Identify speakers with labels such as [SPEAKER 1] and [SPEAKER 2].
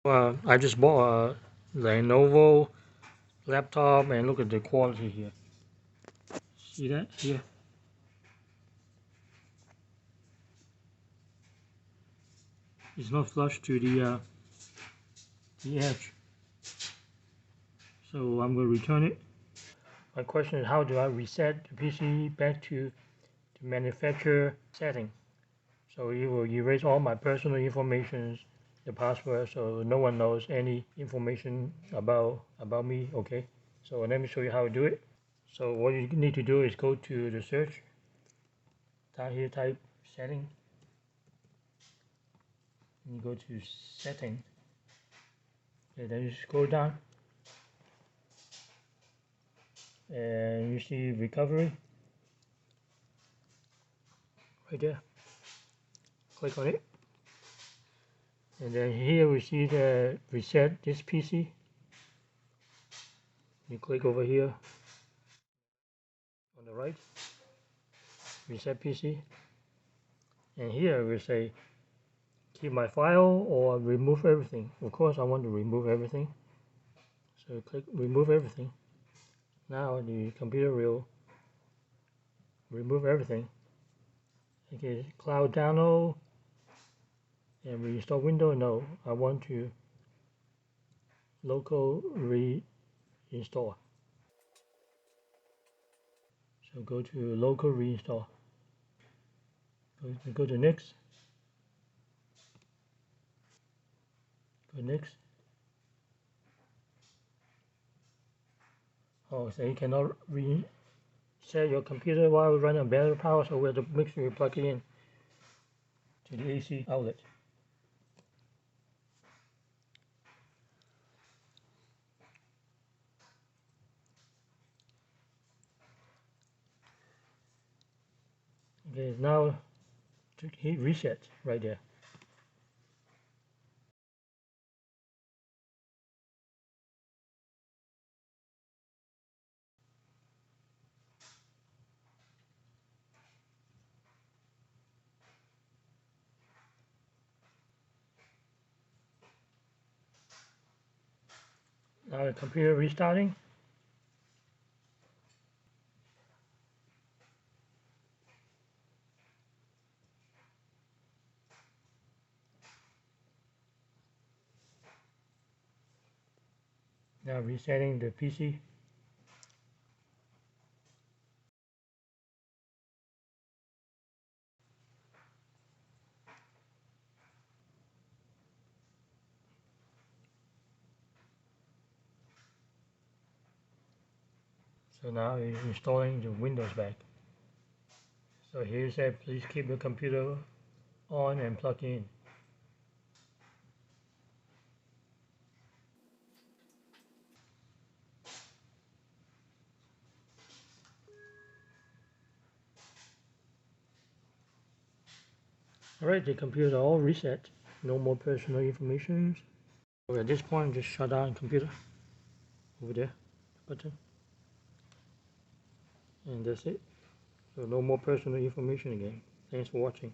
[SPEAKER 1] I just bought a Lenovo laptop and look at the quality here. See that here? It's not flush to the edge. So I'm going to return it. My question is, how do I reset the PC back to the manufacturer setting? So it will erase all my personal information, the password, so no one knows any information about me. Okay, so let me show you how to do it. So what you need to do is go to the search down here, type setting, and you go to setting, and then you scroll down and you see recovery right there. Click on it, and then here we see the reset this PC. You click over here on the right, reset PC, and here we say keep my file or remove everything. Of course I want to remove everything, so click remove everything. Now the computer will remove everything. Okay, cloud download and reinstall Windows. No, I want to local reinstall. So go to local reinstall. Go to next. Go next. Oh, so you cannot reset your computer while running on battery power, so we have to make sure you plug it in to the AC outlet. Okay, now hit reset right there. Now the computer restarting. Now resetting the PC. So now it's installing the Windows back. So here it says please keep your computer on and plug in. Alright, the computer all reset. No more personal information. So at this point, just shut down the computer. Over there, button. And that's it. So no more personal information again. Thanks for watching.